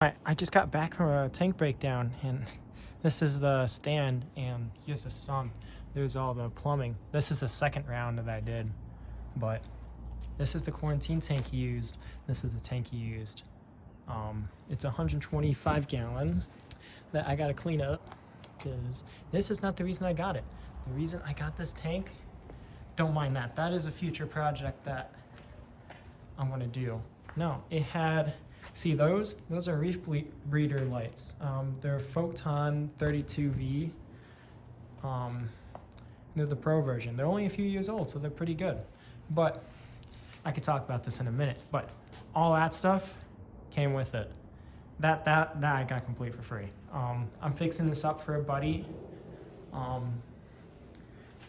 I just got back from a tank breakdown, and this is the stand, and here's the sump. There's all the plumbing. This is the second round that I did, but this is the quarantine tank he used. This is the tank he used. It's 125 gallon that I gotta clean up, because this is not the reason I got it. The reason I got this tank, don't mind that. That is a future project that I'm gonna do. No, it had, see those are ReefBreeder lights. They're Photon 32V. They're the pro version. They're only a few years old, so they're pretty good. But I could talk about this in a minute. But all that stuff came with it. That I got complete for free. I'm fixing this up for a buddy.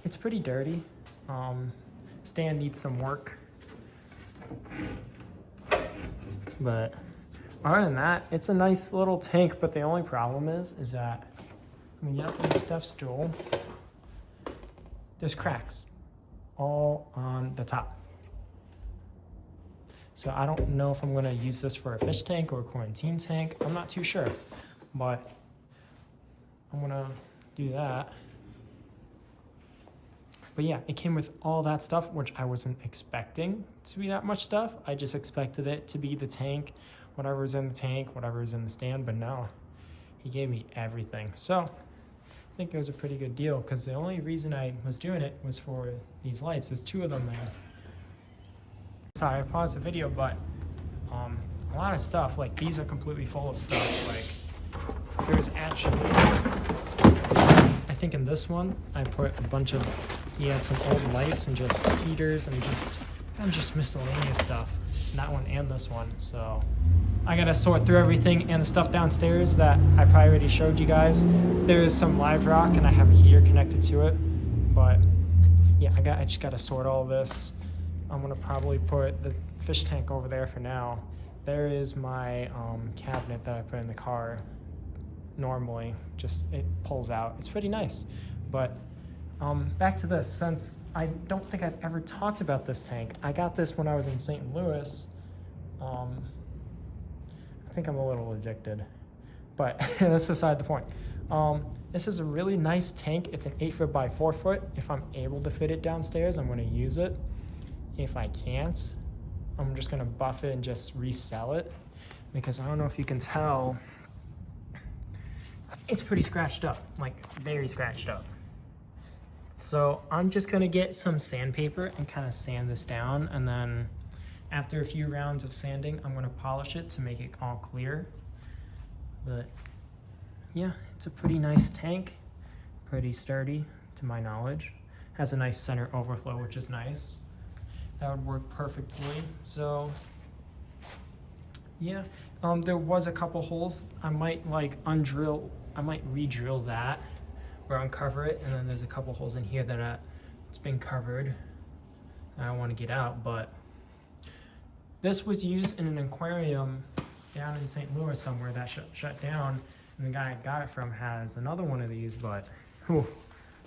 It's pretty dirty. Stand needs some work. But other than that, it's a nice little tank, but the only problem is that when you get up on the step stool, there's cracks all on the top. So I don't know if I'm gonna use this for a fish tank or a quarantine tank. I'm not too sure, but I'm gonna do that. But yeah, it came with all that stuff, which I wasn't expecting to be that much stuff. I just expected it to be the tank, whatever's in the tank, whatever's in the stand, but no, he gave me everything. So I think it was a pretty good deal, because the only reason I was doing it was for these lights. There's two of them there. Sorry, I paused the video, but a lot of stuff, like these are completely full of stuff. Like there's actually, I think in this one, I put a bunch of, he had some old lights and just heaters and just miscellaneous stuff. That one and this one. So I gotta sort through everything, and the stuff downstairs that I probably already showed you guys. There's some live rock and I have a heater connected to it. But yeah, I just gotta sort all this. I'm gonna probably put the fish tank over there for now. There is my cabinet that I put in the car. Normally, just it pulls out. It's pretty nice. But back to this, since I don't think I've ever talked about this tank. I got this when I was in St. Louis. I think I'm a little addicted, but that's beside the point. This is a really nice tank. It's an 8 foot by 4 foot. If I'm able to fit it downstairs, I'm gonna use it. If I can't, I'm just gonna buff it and just resell it, because I don't know if you can tell, it's pretty scratched up, like very scratched up. So I'm just gonna get some sandpaper and kind of sand this down, and then after a few rounds of sanding, I'm gonna polish it to make it all clear. But yeah, it's a pretty nice tank, pretty sturdy to my knowledge. Has a nice center overflow, which is nice. That would work perfectly. So yeah, there was a couple holes. I might like re-drill that or uncover it, and then there's a couple holes in here that it's been covered. I don't want to get out, but this was used in an aquarium down in St. Louis somewhere that shut down, and the guy I got it from has another one of these, but I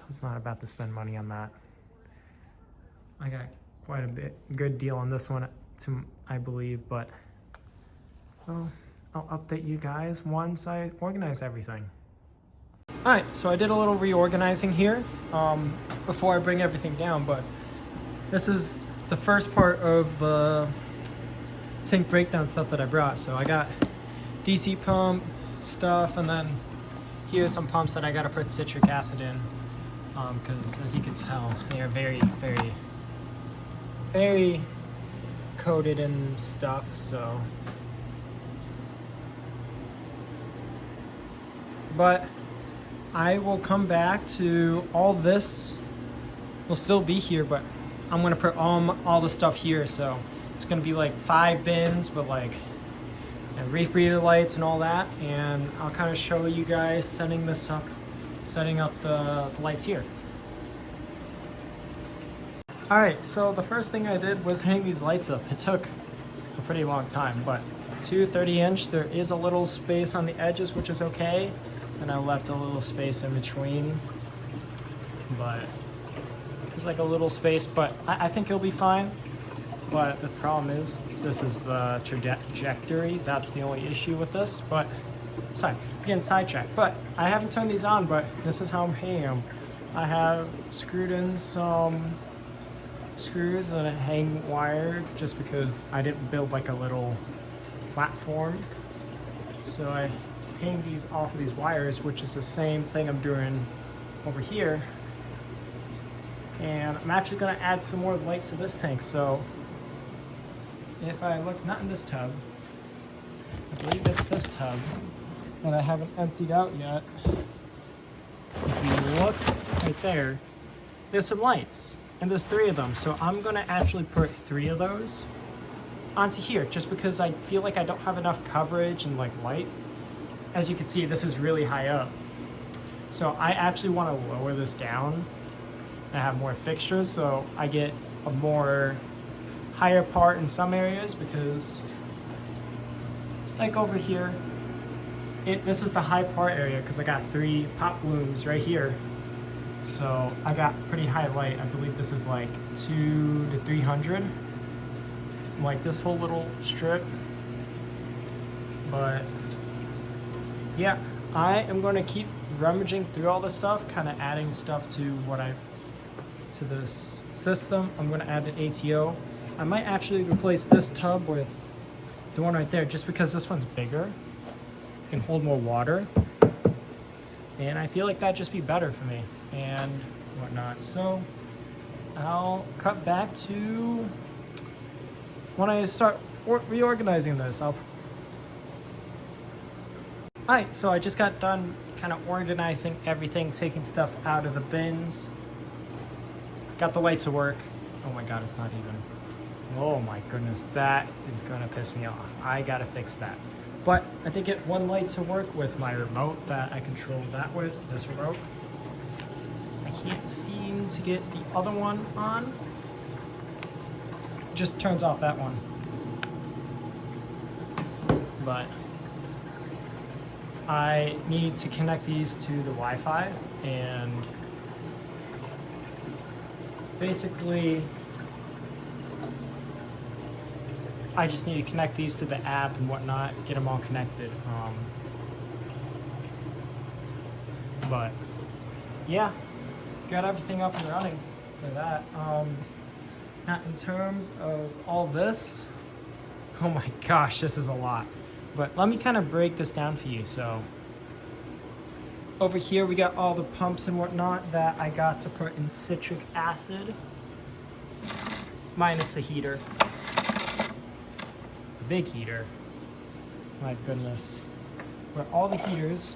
was not about to spend money on that. I got quite a good deal on this one, I believe, but well, I'll update you guys once I organize everything. All right, so I did a little reorganizing here before I bring everything down, but this is the first part of the tank breakdown stuff that I brought. So I got DC pump stuff, and then here's some pumps that I gotta put citric acid in, because as you can tell, they are very, very, very coated in stuff. So, but I will come back to all this. Will still be here, but I'm gonna put all the stuff here. So it's gonna be like 5 bins, but like ReefBreeder lights and all that. And I'll kind of show you guys setting up the lights here. All right, so the first thing I did was hang these lights up. It took a pretty long time, but 2 30-inch. There is a little space on the edges, which is okay. And I left a little space in between, but it's like a little space, but I think it'll be fine. but the problem is this is the trajectory. That's the only issue with this. But sorry, getting sidetracked. But I haven't turned these on, but this is how I'm hanging them. I have screwed in some screws that I hang wired just because I didn't build like a little platform. So I hang these off of these wires, which is the same thing I'm doing over here. And I'm actually going to add some more light to this tank. So if I look, not in this tub, I believe it's this tub that I haven't emptied out yet. If you look right there, there's some lights, and there's 3 of them. So I'm going to actually put 3 of those onto here just because I feel like I don't have enough coverage and like light. As you can see, this is really high up. So I actually want to lower this down and have more fixtures so I get a more higher part in some areas, because like over here, this is the high part area because I got 3 pop blooms right here. So I got pretty high light. I believe this is like 200 to 300. Like this whole little strip. But yeah, I am going to keep rummaging through all this stuff, kind of adding stuff to to this system. I'm going to add an ATO. I might actually replace this tub with the one right there just because this one's bigger. It can hold more water. And I feel like that'd just be better for me and whatnot. So I'll cut back to when I start reorganizing this. Alright, so I just got done kind of organizing everything, taking stuff out of the bins. Got the light to work. Oh my god, it's not even. Oh my goodness, that is gonna piss me off. I gotta fix that. But I did get one light to work with my remote that I control that with, this remote. I can't seem to get the other one on. Just turns off that one. But I need to connect these to the Wi-Fi, and basically I just need to connect these to the app and whatnot, get them all connected. But yeah, got everything up and running for that. Now in terms of all this, oh my gosh, this is a lot. But let me kind of break this down for you. So over here we got all the pumps and whatnot that I got to put in citric acid, minus the heater. Big heater, my goodness. Where all the heaters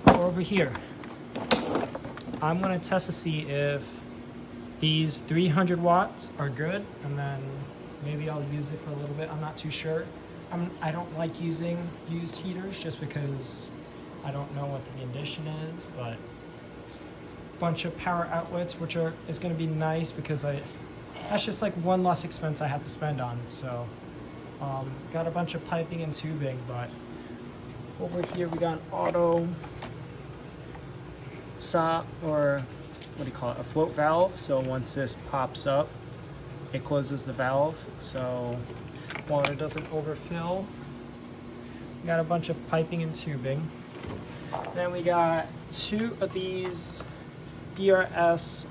are over here. I'm gonna test to see if these 300 watts are good, and then maybe I'll use it for a little bit. I'm not too sure. I don't like using used heaters just because I don't know what the condition is, but a bunch of power outlets, which is gonna be nice because that's just like one less expense I have to spend on. So got a bunch of piping and tubing, but over here we got an auto stop, or what do you call it, a float valve. So once this pops up, it closes the valve so water doesn't overfill. We got a bunch of piping and tubing. Then we got 2 of these BRS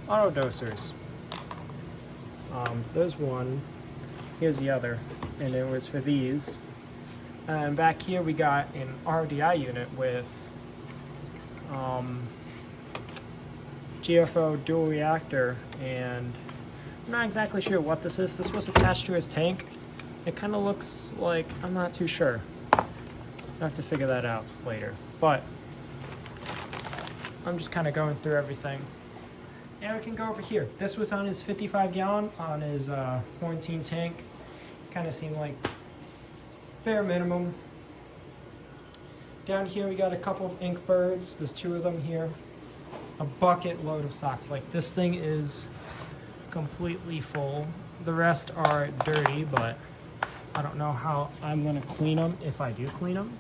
auto dosers. There's one, here's the other, and it was for these. And back here we got an RDI unit with GFO dual reactor, and I'm not exactly sure what this is. This was attached to his tank. It kind of looks like, I'm not too sure. I'll have to figure that out later. But I'm just kind of going through everything. And we can go over here. This was on his 55 gallon on his quarantine tank. Kind of seemed like bare minimum. Down here we got a couple of ink birds. There's 2 of them here. A bucket load of socks. Like, this thing is completely full. The rest are dirty, but I don't know how I'm gonna clean them, if I do clean them.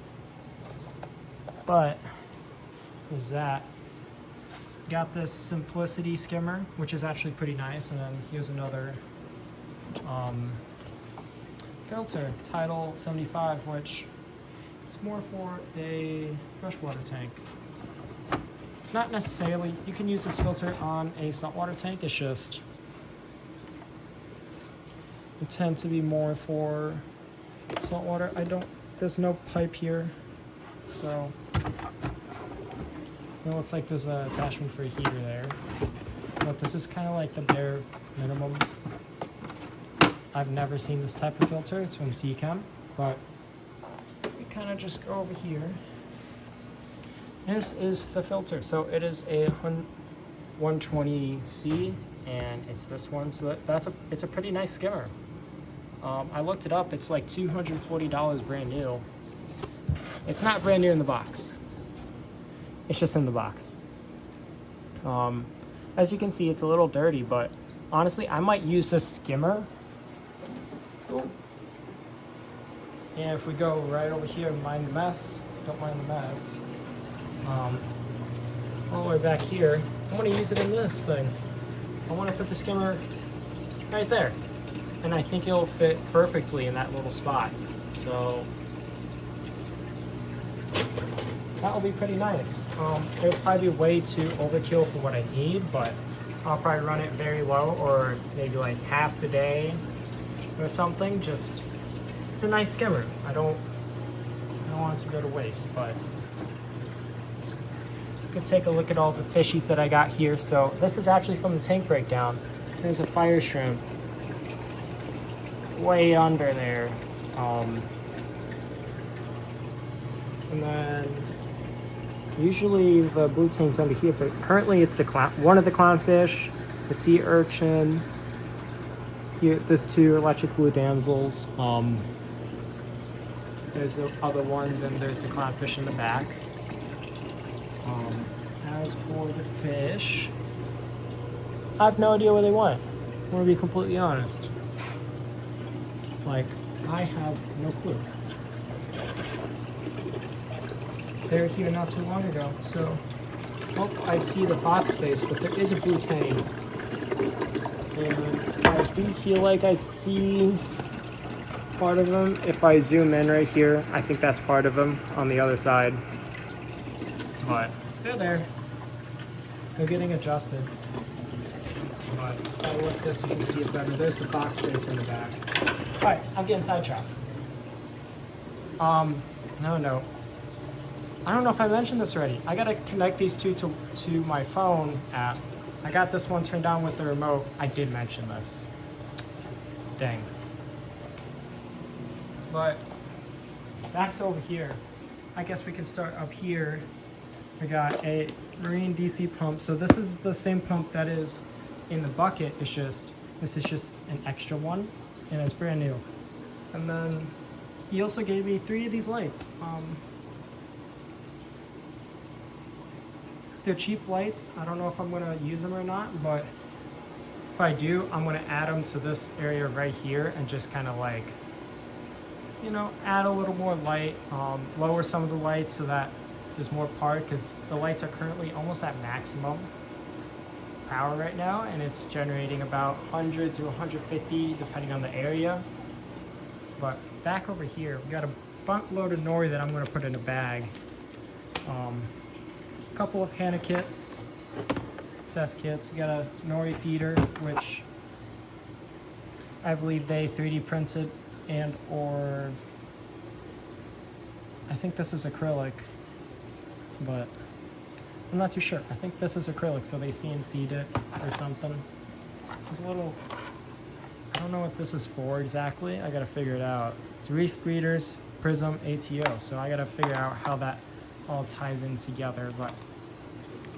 But there's that. got this Simplicity skimmer, which is actually pretty nice, and then here's another filter, Tidal 75, which is more for a freshwater tank. Not necessarily, you can use this filter on a saltwater tank, it's just it tends to be more for saltwater. There's no pipe here, so it looks like there's an attachment for a heater there, but this is kind of like the bare minimum. I've never seen this type of filter. It's from Seachem, but we kind of just go over here. This is the filter. So it is a 120C, and it's this one. So it's a pretty nice skimmer. I looked it up. It's like $240 brand new. It's not brand new in the box. It's just in the box. As you can see, it's a little dirty, but honestly, I might use this skimmer. And if we go right over here, don't mind the mess. All the way back here, I want to use it in this thing. I want to put the skimmer right there. And I think it'll fit perfectly in that little spot. So that'll be pretty nice. It'll probably be way too overkill for what I need, but I'll probably run it very low, or maybe like half the day or something. Just, it's a nice skimmer. I don't want it to go to waste, but you can take a look at all the fishies that I got here. So this is actually from the tank breakdown. There's a fire shrimp way under there. And then usually the blue tank's under here, but currently it's one of the clownfish, the sea urchin. Here, there's two electric blue damsels. There's the other one, then there's the clownfish in the back. As for the fish, I have no idea where they went. I'm gonna be completely honest. Like, I have no clue. They were here not too long ago, so I see the fox face, but there is a blue tank. And I do feel like I see part of them. If I zoom in right here, I think that's part of them on the other side. But they're there. They're getting adjusted. But if I look this, you can see it better. There's the fox face in the back. Alright, I'm getting sidetracked. No. I don't know if I mentioned this already. I gotta connect these two to my phone app. I got this one turned on with the remote. I did mention this. Dang. But back to over here. I guess we can start up here. We got a marine DC pump. So this is the same pump that is in the bucket. This is just an extra one, and it's brand new. And then he also gave me 3 of these lights. They're cheap lights. I don't know if I'm gonna use them or not, but if I do, I'm gonna add them to this area right here and just kind of like, you know, add a little more light, lower some of the lights so that there's more power, because the lights are currently almost at maximum power right now, and it's generating about 100 to 150 depending on the area. But back over here, we got a bunk load of nori that I'm going to put in a bag. A couple of Hannah kits, test kits. We got a nori feeder, which I believe they 3D printed, and or I think this is acrylic, but I'm not too sure. I think this is acrylic, so they CNC'd it or something. There's a little, I don't know what this is for exactly. I gotta figure it out. It's ReefBreeders Prism ATO, so I gotta figure out how that all ties in together. But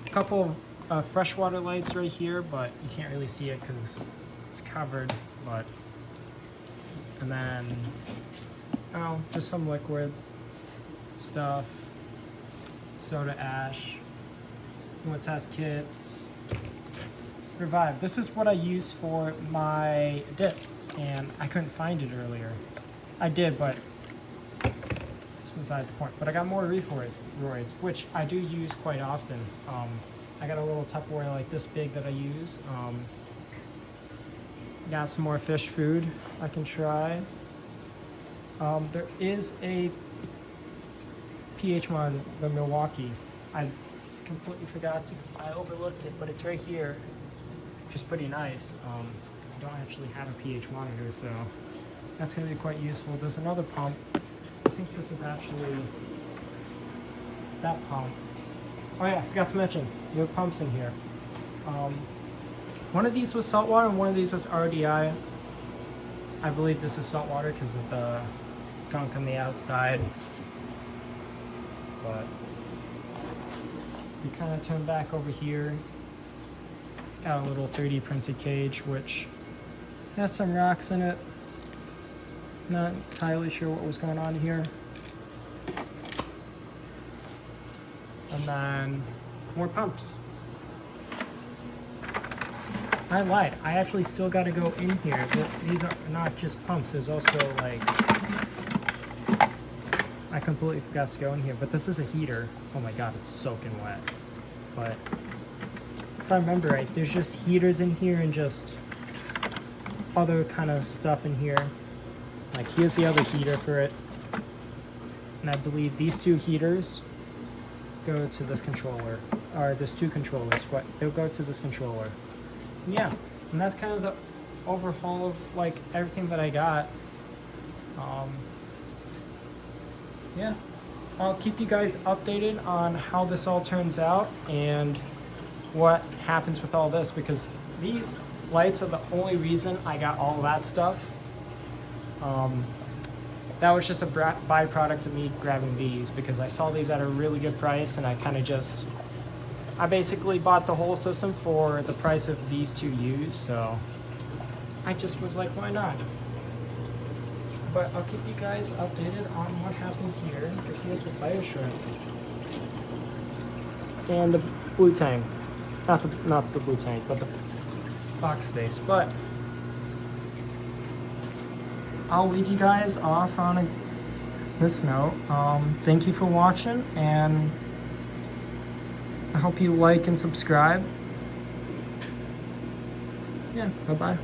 a couple of freshwater lights right here, but you can't really see it because it's covered. But and then just some liquid stuff, soda ash, more test kits. Revive. This is what I use for my dip, and I couldn't find it earlier. I did, but it's beside the point. But I got more ReefBreeders, which I do use quite often. I got a little Tupperware like this big that I use. Got some more fish food I can try. There is a pH one, the Milwaukee. I completely forgot to, I overlooked it, but it's right here, which is pretty nice. I don't actually have a pH monitor, so that's going to be quite useful. There's another pump. I think this is actually that pump. Oh yeah, I forgot to mention, you have pumps in here. One of these was saltwater and one of these was RDI. I believe this is saltwater because of the gunk on the outside. But you kind of turn back over here. Got a little 3D printed cage which has some rocks in it. Not entirely sure what was going on here. And then more pumps. I lied. I actually still got to go in here. These are not just pumps. There's also like, I completely forgot to go in here, but this is a heater. Oh my god, it's soaking wet. But if I remember right, there's just heaters in here and just other kind of stuff in here. Like here's the other heater for it. And I believe these two heaters go to this controller. Or there's two controllers, but they'll go to this controller. Yeah, and that's kind of the overhaul of like everything that I got. Yeah, I'll keep you guys updated on how this all turns out and what happens with all this, because these lights are the only reason I got all that stuff. That was just a byproduct of me grabbing these because I saw these at a really good price, and I basically bought the whole system for the price of these two used, so I just was like, why not? But I'll keep you guys updated on what happens here. Here's the fire shrimp. And the blue tank. Not the blue tank, but the box face. But I'll leave you guys off on this note. Thank you for watching, and I hope you like and subscribe. Yeah, bye-bye.